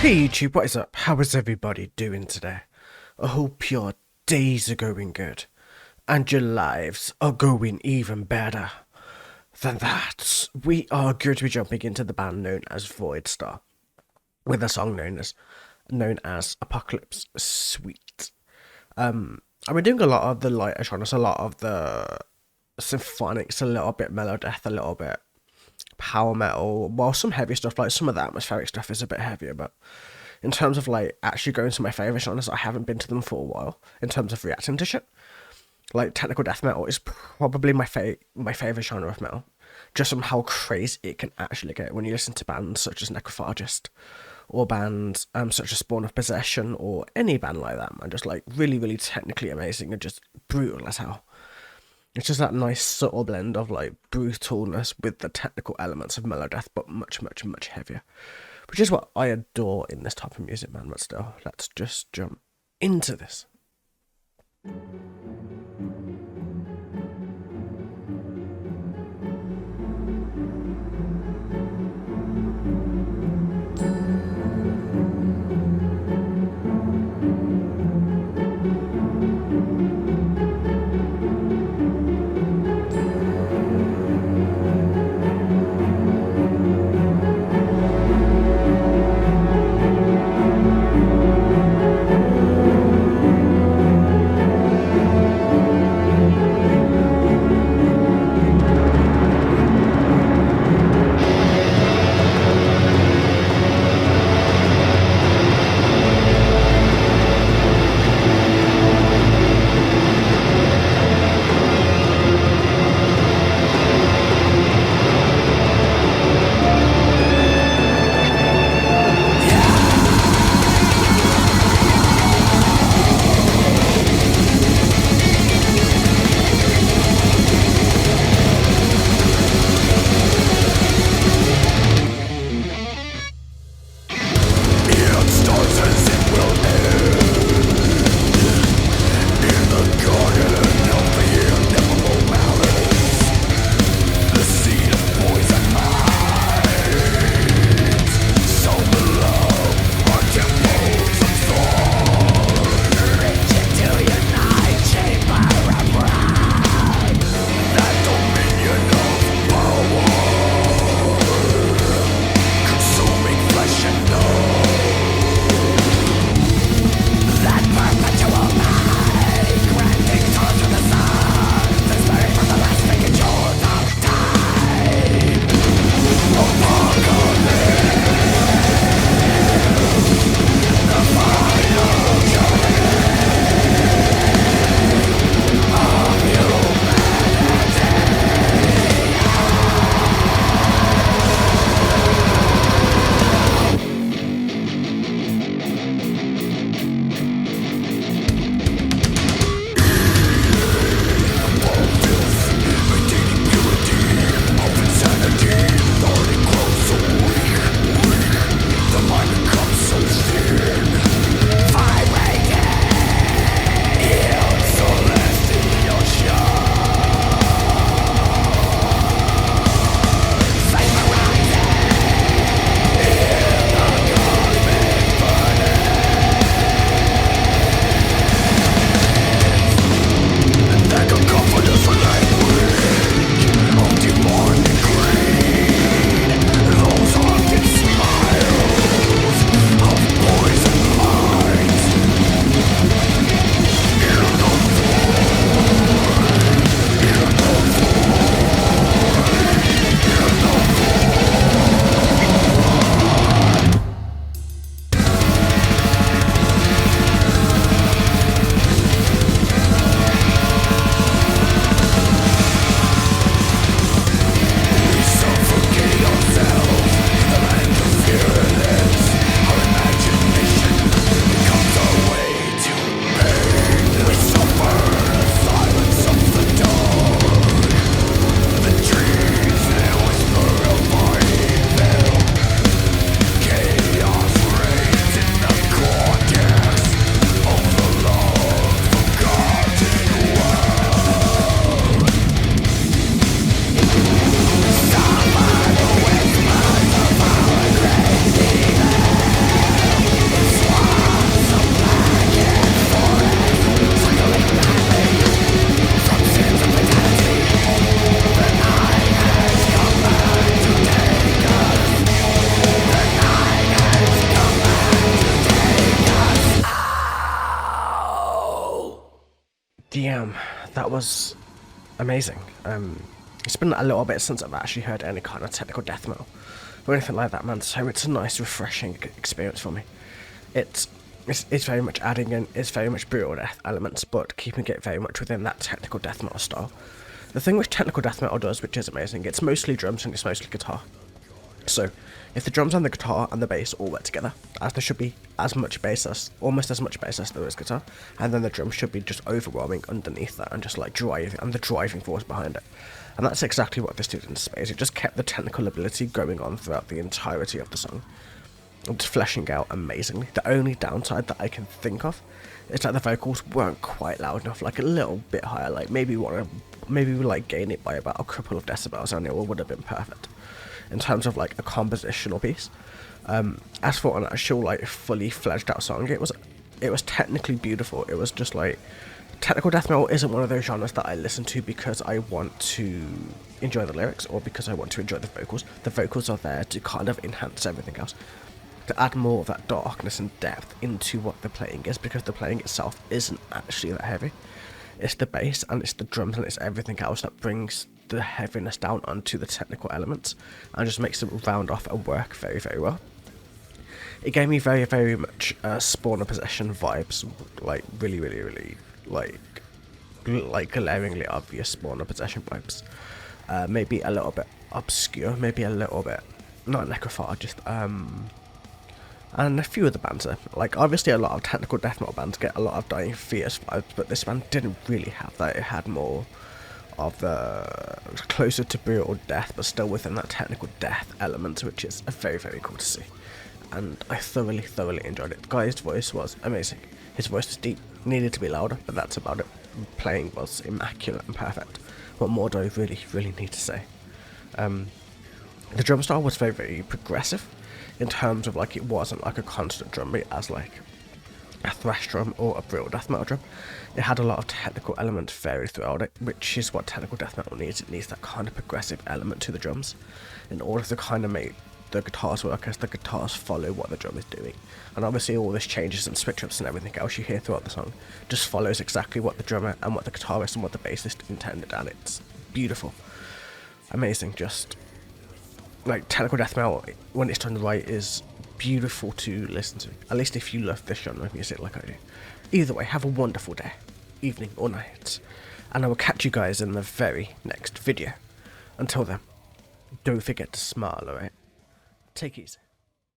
Hey YouTube, what is up? How is everybody doing today? I hope your days are going good and your lives are going even better than that. We are going to be jumping into the band known as VoidStar with a song known as Apocalypse Suite. I've been doing a lot of the lighter genres, a lot of the symphonics, a little bit melodeath, a little bit power metal, well, some heavy stuff, like some of the atmospheric stuff is a bit heavier, but in terms of like actually going to my favourite genres, I haven't been to them for a while in terms of reacting to shit. Like technical death metal is probably my favourite genre of metal, just from how crazy it can actually get when you listen to bands such as Necrophagist or bands such as Spawn of Possession or any band like that, man. Just like really, really technically amazing and just brutal as hell. It's just that nice subtle blend of like brutalness with the technical elements of melodeath, but much, much, much heavier. Which is what I adore in this type of music, man. But still, let's just jump into this. was amazing. It's been a little bit since I've actually heard any kind of technical death metal or anything like that, man. So it's a nice, refreshing experience for me. It's very much adding in, it's very much brutal death elements, but keeping it very much within that technical death metal style. The thing which technical death metal does, which is amazing, it's mostly drums and it's mostly guitar. So, if the drums and the guitar and the bass all work together, as there should be almost as much bass as there is guitar, and then the drums should be just overwhelming underneath that and just like the driving force behind it. And that's exactly what this did in space. It just kept the technical ability going on throughout the entirety of the song. It's fleshing out amazingly. The only downside that I can think of is that the vocals weren't quite loud enough, like a little bit higher, like maybe like gain it by about a couple of decibels and it would have been perfect in terms of like a compositional piece. As for an actual like fully fledged out song, it was technically beautiful. It was just like, technical death metal isn't one of those genres that I listen to because I want to enjoy the lyrics or because I want to enjoy the vocals. The vocals are there to kind of enhance everything else, to add more of that darkness and depth into what the playing is, because the playing itself isn't actually that heavy. It's the bass and it's the drums and it's everything else that brings the heaviness down onto the technical elements and just makes them round off and work very, very well. It gave me very, very much Spawn of Possession vibes, like really, really, really like glaringly obvious Spawn of Possession vibes. Maybe a little bit obscure, maybe a little bit not necrophagic, and a few of the bands are like, obviously a lot of technical death metal bands get a lot of Dying Fetus vibes, but this band didn't really have that. It had more of the closer to brutal death, but still within that technical death element, which is very, very cool to see. And I thoroughly, thoroughly enjoyed it. The guy's voice was amazing. His voice was deep, needed to be louder, but that's about it. Playing was immaculate and perfect. What more do I really, really need to say? The drum style was very, very progressive in terms of like, it wasn't like a constant drum beat as like a thrash drum or a brutal death metal drum. It had a lot of technical elements varied throughout it, which is what technical death metal needs. It needs that kind of progressive element to the drums in order to kind of make the guitars work, as the guitars follow what the drum is doing. And obviously all this changes and switch ups and everything else you hear throughout the song just follows exactly what the drummer and what the guitarist and what the bassist intended, and it's beautiful, amazing. Just like, technical death metal, when it's done right, is beautiful to listen to, at least if you love this genre of music like I do. Either way, have a wonderful day, evening or night, and I will catch you guys in the very next video. Until then, don't forget to smile, alright? Take it easy.